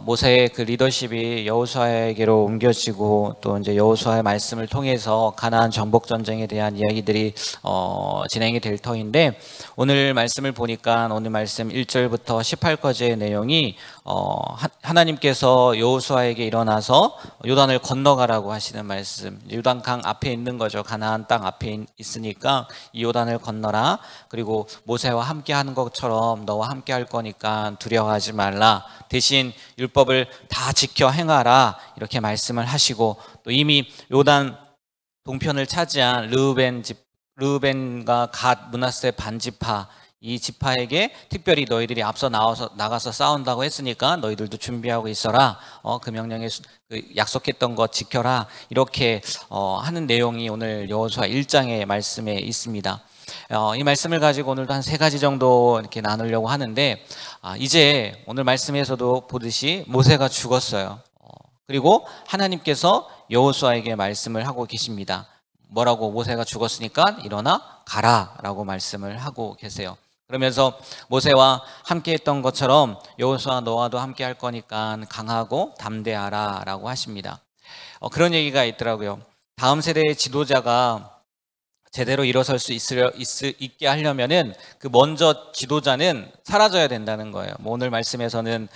모세의 그 리더십이 여호수아에게로 옮겨지고 또 이제 여호수아의 말씀을 통해서 가나안 정복 전쟁에 대한 이야기들이 진행이 될 터인데, 오늘 말씀을 보니까 오늘 말씀 1절부터 18까지의 내용이 하나님께서 여호수아에게 일어나서 요단을 건너가라고 하시는 말씀, 요단강 앞에 있는 거죠. 가나안 땅 앞에 있으니까 이 요단을 건너라. 그리고 모세와 함께 하는 것처럼 너와 함께 할 거니까 두려워하지 말라. 대신 율법을 다 지켜 행하라. 이렇게 말씀을 하시고, 또 이미 요단 동편을 차지한 르우벤과 갓, 므낫세 반지파, 이 지파에게 특별히 너희들이 앞서 나가서 싸운다고 했으니까 너희들도 준비하고 있어라. 그 명령에 약속했던 것 지켜라. 이렇게 하는 내용이 오늘 여호수아 1장의 말씀에 있습니다. 이 말씀을 가지고 오늘도 한 3가지 정도 이렇게 나누려고 하는데, 이제 오늘 말씀에서도 보듯이 모세가 죽었어요. 그리고 하나님께서 여호수아에게 말씀을 하고 계십니다. 뭐라고? 모세가 죽었으니까 일어나 가라 라고 말씀을 하고 계세요. 그러면서 모세와 함께 했던 것처럼 여호수아 너와도 함께 할 거니까 강하고 담대하라 라고 하십니다. 그런 얘기가 있더라고요. 다음 세대의 지도자가 제대로 일어설 수 있게 하려면은 그 먼저 지도자는 사라져야 된다는 거예요. 오늘 말씀에서는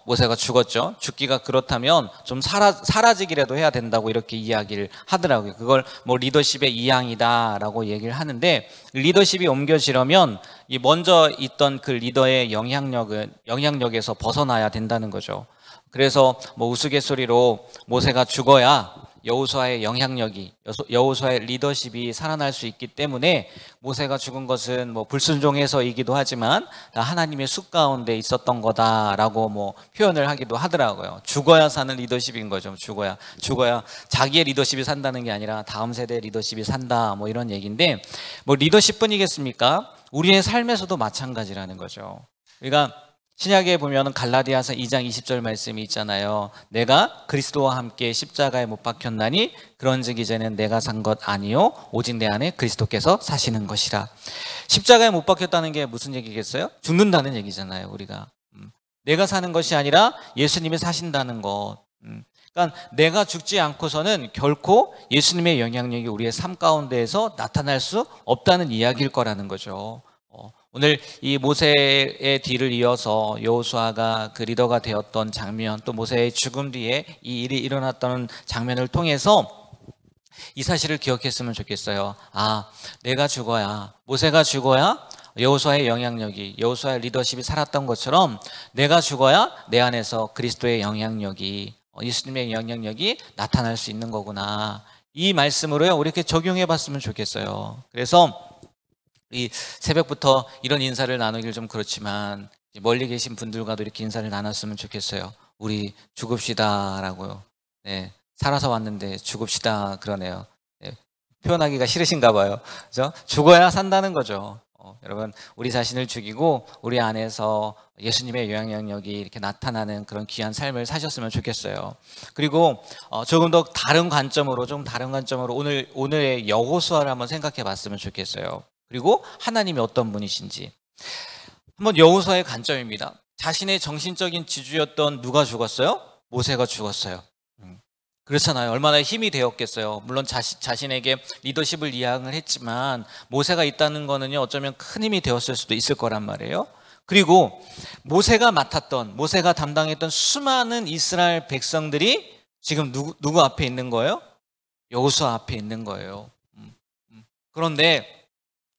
모세가 죽었죠. 죽기가 그렇다면 좀 사라지기라도 해야 된다고 이렇게 이야기를 하더라고요. 그걸 리더십의 이양이다라고 얘기를 하는데, 리더십이 옮겨지려면 이 먼저 있던 그 리더의 영향력에서 벗어나야 된다는 거죠. 그래서 우스갯소리로 모세가 죽어야 여호수아의 영향력이, 여호수아의 리더십이 살아날 수 있기 때문에 모세가 죽은 것은 불순종해서이기도 하지만 다 하나님의 숫 가운데 있었던 거다라고 표현을 하기도 하더라고요. 죽어야 사는 리더십인 거죠. 죽어야 자기의 리더십이 산다는 게 아니라 다음 세대의 리더십이 산다, 이런 얘기인데, 리더십뿐이겠습니까? 우리의 삶에서도 마찬가지라는 거죠. 그러니까 신약에 보면 갈라디아서 2장 20절 말씀이 있잖아요. 내가 그리스도와 함께 십자가에 못 박혔나니 그런즉 이제는 내가 산 것 아니요 오직 내 안에 그리스도께서 사시는 것이라. 십자가에 못 박혔다는 게 무슨 얘기겠어요? 죽는다는 얘기잖아요. 우리가 내가 사는 것이 아니라 예수님이 사신다는 것. 그러니까 내가 죽지 않고서는 결코 예수님의 영향력이 우리의 삶 가운데에서 나타날 수 없다는 이야기일 거라는 거죠. 오늘 이 모세의 뒤를 이어서 여호수아가 그 리더가 되었던 장면, 또 모세의 죽음 뒤에 이 일이 일어났던 장면을 통해서 이 사실을 기억했으면 좋겠어요. 내가 죽어야, 모세가 죽어야 여호수아의 영향력이, 여호수아의 리더십이 살았던 것처럼 내가 죽어야 내 안에서 그리스도의 영향력이, 예수님의 영향력이 나타날 수 있는 거구나. 이 말씀으로요, 우리 이렇게 적용해 봤으면 좋겠어요. 그래서 이 새벽부터 이런 인사를 나누길 좀 그렇지만 멀리 계신 분들과도 이렇게 인사를 나눴으면 좋겠어요. 우리 죽읍시다 라고요. 네, 살아서 왔는데 죽읍시다 그러네요. 네, 표현하기가 싫으신가 봐요. 그죠? 죽어야 산다는 거죠. 여러분, 우리 자신을 죽이고 우리 안에서 예수님의 영향력이 이렇게 나타나는 그런 귀한 삶을 사셨으면 좋겠어요. 그리고 조금 더 다른 관점으로 오늘의 여호수아를 한번 생각해 봤으면 좋겠어요. 그리고 하나님이 어떤 분이신지. 한번 여호수아의 관점입니다. 자신의 정신적인 지주였던 누가 죽었어요? 모세가 죽었어요. 그렇잖아요. 얼마나 힘이 되었겠어요. 물론 자신에게 리더십을 이양을 했지만 모세가 있다는 거는요, 어쩌면 큰 힘이 되었을 수도 있을 거란 말이에요. 그리고 모세가 담당했던 수많은 이스라엘 백성들이 지금 누구 앞에 있는 거예요? 여호수아 앞에 있는 거예요. 그런데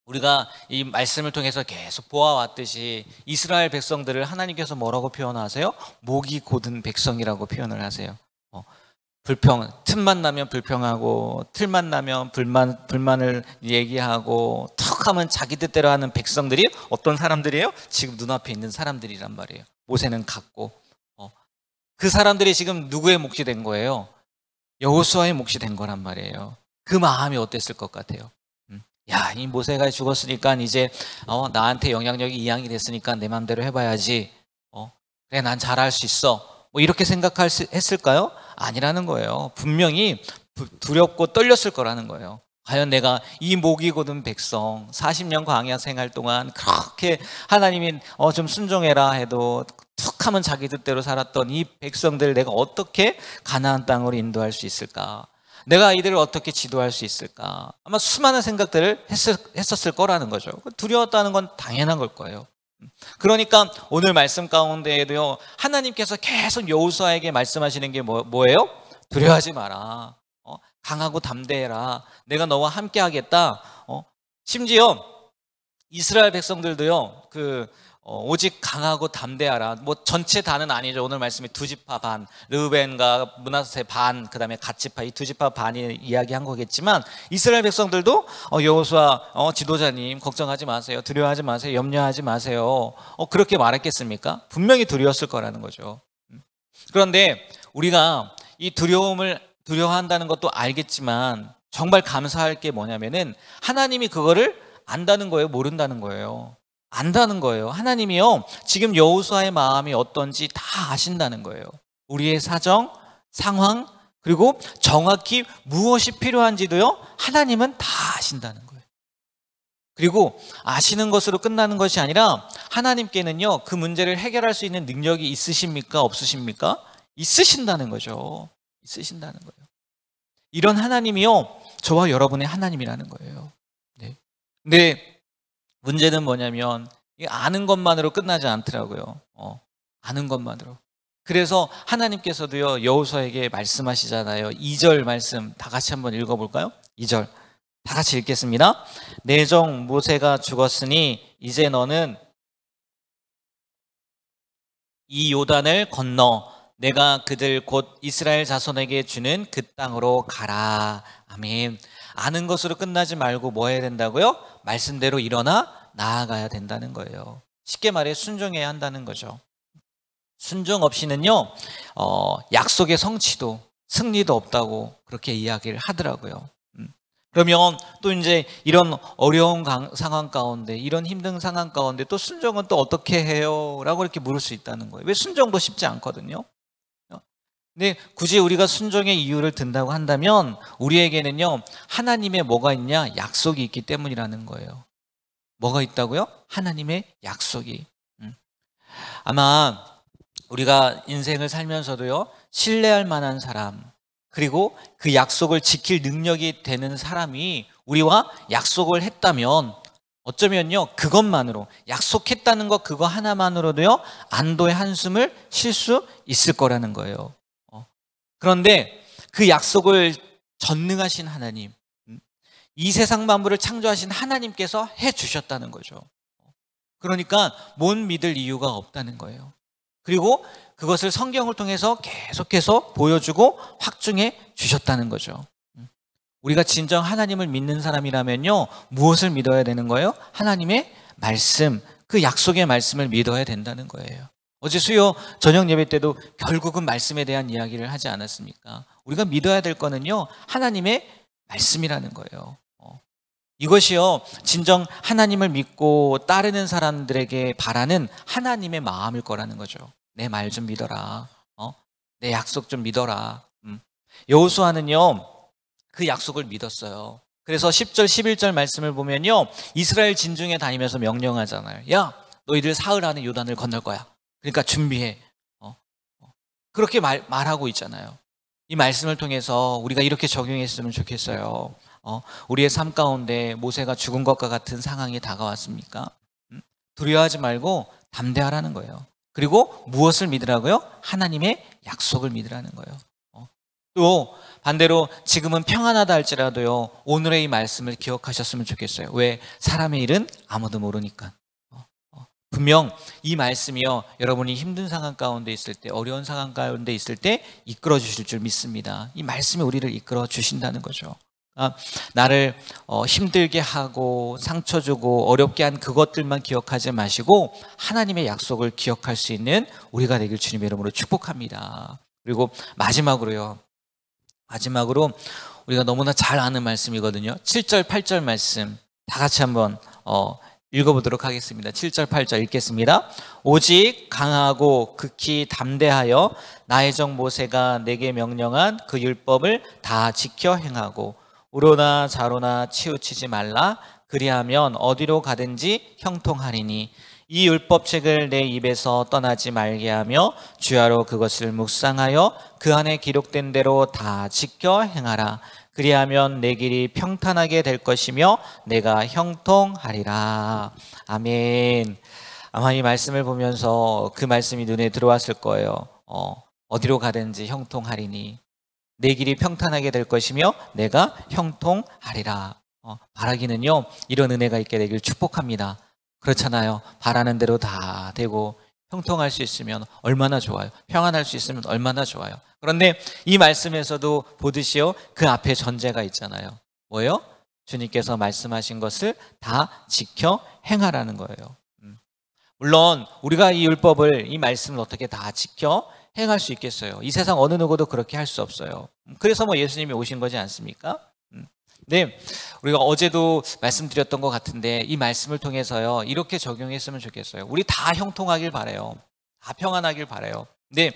우리가 이 말씀을 통해서 계속 보아왔듯이 이스라엘 백성들을 하나님께서 뭐라고 표현하세요? 목이 곧은 백성이라고 표현을 하세요. 틈만 나면 불평하고, 틀만 나면 불만을 얘기하고, 턱 하면 자기 뜻대로 하는 백성들이 어떤 사람들이에요? 지금 눈앞에 있는 사람들이란 말이에요. 모세는 갔고, 그 사람들이 지금 누구의 몫이 된 거예요? 여호수아의 몫이 된 거란 말이에요. 그 마음이 어땠을 것 같아요? 이 모세가 죽었으니까 이제 나한테 영향력이 이양이 됐으니까 내 마음대로 해봐야지. 그래, 난 잘할 수 있어. 이렇게 했을까요? 아니라는 거예요. 분명히 두렵고 떨렸을 거라는 거예요. 과연 내가 이 목이 곧은 백성 40년 광야 생활 동안 그렇게 하나님이 좀 순종해라 해도 툭 하면 자기 뜻대로 살았던 이 백성들을 내가 어떻게 가나안 땅으로 인도할 수 있을까? 내가 이들을 어떻게 지도할 수 있을까? 아마 수많은 생각들을 했었을 거라는 거죠. 두려웠다는 건 당연한 걸 거예요. 그러니까 오늘 말씀 가운데에도요, 하나님께서 계속 여호수아에게 말씀하시는 게 뭐예요? 두려워하지 마라. 강하고 담대해라. 내가 너와 함께 하겠다. 심지어 이스라엘 백성들도요, 오직 강하고 담대하라. 뭐 전체 다는 아니죠. 오늘 말씀이 두 지파 반, 르우벤과 므낫세 반, 그 다음에 갓 지파, 이 두 지파 반이 이야기한 거겠지만 이스라엘 백성들도 여호수아 지도자님 걱정하지 마세요. 두려워하지 마세요. 염려하지 마세요. 그렇게 말했겠습니까? 분명히 두려웠을 거라는 거죠. 그런데 우리가 이 두려워한다는 것도 알겠지만 정말 감사할 게 뭐냐면은 하나님이 그거를 안다는 거예요, 모른다는 거예요? 안다는 거예요. 하나님이요, 지금 여호수아의 마음이 어떤지 다 아신다는 거예요. 우리의 사정, 상황, 그리고 정확히 무엇이 필요한지도요, 하나님은 다 아신다는 거예요. 그리고 아시는 것으로 끝나는 것이 아니라 하나님께는요, 그 문제를 해결할 수 있는 능력이 있으십니까? 없으십니까? 있으신다는 거죠. 있으신다는 거예요. 이런 하나님이요, 저와 여러분의 하나님이라는 거예요. 네. 근데 문제는 뭐냐면 아는 것만으로 끝나지 않더라고요. 아는 것만으로. 그래서 하나님께서도요, 여호수아에게 말씀하시잖아요. 2절 말씀 다 같이 한번 읽어볼까요? 2절 다 같이 읽겠습니다. 내 종 모세가 죽었으니 이제 너는 이 요단을 건너 내가 그들 곧 이스라엘 자손에게 주는 그 땅으로 가라. 아멘. 아는 것으로 끝나지 말고 뭐 해야 된다고요? 말씀대로 일어나 나아가야 된다는 거예요. 쉽게 말해 순종해야 한다는 거죠. 순종 없이는요, 약속의 성취도 승리도 없다고 그렇게 이야기를 하더라고요. 그러면 또 이제 이런 어려운 상황 가운데, 이런 힘든 상황 가운데 또 순종은 또 어떻게 해요? 라고 이렇게 물을 수 있다는 거예요. 왜 순종도 쉽지 않거든요. 근데 굳이 우리가 순종의 이유를 든다고 한다면 우리에게는요, 하나님의 뭐가 있냐? 약속이 있기 때문이라는 거예요. 뭐가 있다고요? 하나님의 약속이. 아마 우리가 인생을 살면서도요, 신뢰할 만한 사람, 그리고 그 약속을 지킬 능력이 되는 사람이 우리와 약속을 했다면 어쩌면요, 그것만으로, 약속했다는 것 그거 하나만으로도요, 안도의 한숨을 쉴 수 있을 거라는 거예요. 그런데 그 약속을 전능하신 하나님, 이 세상 만물을 창조하신 하나님께서 해주셨다는 거죠. 그러니까 못 믿을 이유가 없다는 거예요. 그리고 그것을 성경을 통해서 계속해서 보여주고 확증해 주셨다는 거죠. 우리가 진정 하나님을 믿는 사람이라면요, 무엇을 믿어야 되는 거예요? 하나님의 말씀, 그 약속의 말씀을 믿어야 된다는 거예요. 어제 수요 저녁 예배 때도 결국은 말씀에 대한 이야기를 하지 않았습니까? 우리가 믿어야 될 거는요, 하나님의 말씀이라는 거예요. 이것이요, 진정 하나님을 믿고 따르는 사람들에게 바라는 하나님의 마음일 거라는 거죠. 내 말 좀 믿어라. 내 약속 좀 믿어라. 여호수아는요, 그 약속을 믿었어요. 그래서 10절, 11절 말씀을 보면요, 이스라엘 진중에 다니면서 명령하잖아요. 야, 너희들 사흘 안에 요단을 건널 거야. 그러니까 준비해. 그렇게 말하고 있잖아요. 이 말씀을 통해서 우리가 이렇게 적용했으면 좋겠어요. 우리의 삶 가운데 모세가 죽은 것과 같은 상황이 다가왔습니까? 두려워하지 말고 담대하라는 거예요. 그리고 무엇을 믿으라고요? 하나님의 약속을 믿으라는 거예요. 또 반대로 지금은 평안하다 할지라도요, 오늘의 이 말씀을 기억하셨으면 좋겠어요. 왜? 사람의 일은 아무도 모르니까. 분명 이 말씀이요, 여러분이 힘든 상황 가운데 있을 때, 어려운 상황 가운데 있을 때 이끌어 주실 줄 믿습니다. 이 말씀이 우리를 이끌어 주신다는 거죠. 나를 힘들게 하고 상처 주고 어렵게 한 그것들만 기억하지 마시고 하나님의 약속을 기억할 수 있는 우리가 되길 주님의 이름으로 축복합니다. 그리고 마지막으로 우리가 너무나 잘 아는 말씀이거든요. 7절 8절 말씀 다 같이 한번 읽어보도록 하겠습니다. 7절 8절 읽겠습니다. 오직 강하고 극히 담대하여 나의 종 모세가 내게 명령한 그 율법을 다 지켜 행하고 우로나 좌로나 치우치지 말라. 그리하면 어디로 가든지 형통하리니 이 율법책을 내 입에서 떠나지 말게 하며 주야로 그것을 묵상하여 그 안에 기록된 대로 다 지켜 행하라. 그리하면 내 길이 평탄하게 될 것이며 내가 형통하리라. 아멘. 아마 이 말씀을 보면서 그 말씀이 눈에 들어왔을 거예요. 어디로 가든지 형통하리니 내 길이 평탄하게 될 것이며 내가 형통하리라. 바라기는요, 이런 은혜가 있게 되길 축복합니다. 그렇잖아요. 바라는 대로 다 되고 형통할 수 있으면 얼마나 좋아요. 평안할 수 있으면 얼마나 좋아요. 그런데 이 말씀에서도 보듯이요, 그 앞에 전제가 있잖아요. 뭐예요? 주님께서 말씀하신 것을 다 지켜 행하라는 거예요. 물론 우리가 이 율법을, 이 말씀을 어떻게 다 지켜 행할 수 있겠어요? 이 세상 어느 누구도 그렇게 할 수 없어요. 그래서 예수님이 오신 거지 않습니까? 네, 우리가 어제도 말씀드렸던 것 같은데 이 말씀을 통해서요, 이렇게 적용했으면 좋겠어요. 우리 다 형통하길 바라요. 다 평안하길 바라요. 근데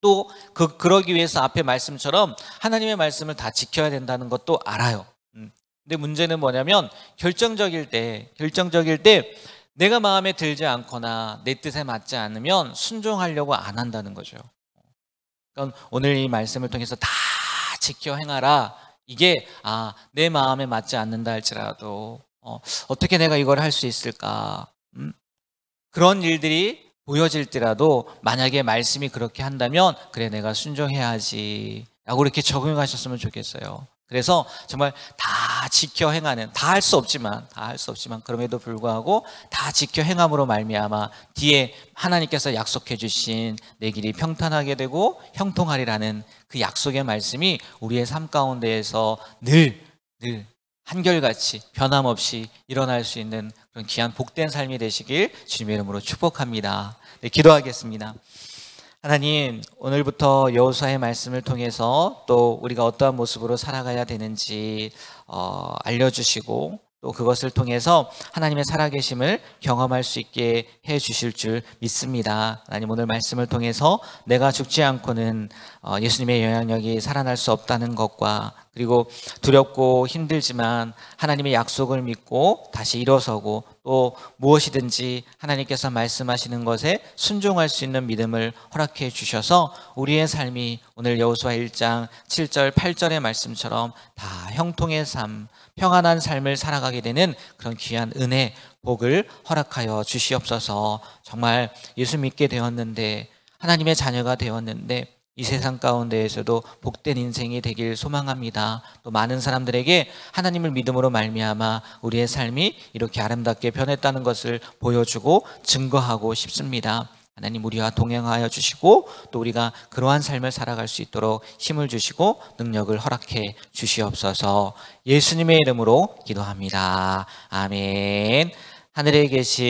또 그러기 위해서 앞에 말씀처럼 하나님의 말씀을 다 지켜야 된다는 것도 알아요. 근데 문제는 뭐냐면 결정적일 때 내가 마음에 들지 않거나 내 뜻에 맞지 않으면 순종하려고 안 한다는 거죠. 그러니까 오늘 이 말씀을 통해서 다 지켜 행하라. 이게 내 마음에 맞지 않는다 할지라도 어떻게 내가 이걸 할 수 있을까? 그런 일들이 보여질지라도 만약에 말씀이 그렇게 한다면 그래, 내가 순종해야지 라고 이렇게 적용하셨으면 좋겠어요. 그래서 정말 다 지켜 행하는, 다 할 수 없지만 그럼에도 불구하고 다 지켜 행함으로 말미암아 뒤에 하나님께서 약속해 주신 내 길이 평탄하게 되고 형통하리라는 그 약속의 말씀이 우리의 삶 가운데에서 늘 한결같이 변함없이 일어날 수 있는 그런 귀한 복된 삶이 되시길 주님의 이름으로 축복합니다. 네, 기도하겠습니다. 하나님, 오늘부터 여호수아의 말씀을 통해서 또 우리가 어떠한 모습으로 살아가야 되는지 알려주시고 또 그것을 통해서 하나님의 살아계심을 경험할 수 있게 해주실 줄 믿습니다. 하나님, 오늘 말씀을 통해서 내가 죽지 않고는 예수님의 영향력이 살아날 수 없다는 것과, 그리고 두렵고 힘들지만 하나님의 약속을 믿고 다시 일어서고 또 무엇이든지 하나님께서 말씀하시는 것에 순종할 수 있는 믿음을 허락해 주셔서 우리의 삶이 오늘 여호수아 1장 7절 8절의 말씀처럼 다 형통의 삶, 평안한 삶을 살아가게 되는 그런 귀한 은혜, 복을 허락하여 주시옵소서. 정말 예수 믿게 되었는데, 하나님의 자녀가 되었는데 이 세상 가운데에서도 복된 인생이 되길 소망합니다. 또 많은 사람들에게 하나님을 믿음으로 말미암아 우리의 삶이 이렇게 아름답게 변했다는 것을 보여주고 증거하고 싶습니다. 하나님, 우리와 동행하여 주시고 또 우리가 그러한 삶을 살아갈 수 있도록 힘을 주시고 능력을 허락해 주시옵소서. 예수님의 이름으로 기도합니다. 아멘. 하늘에 계신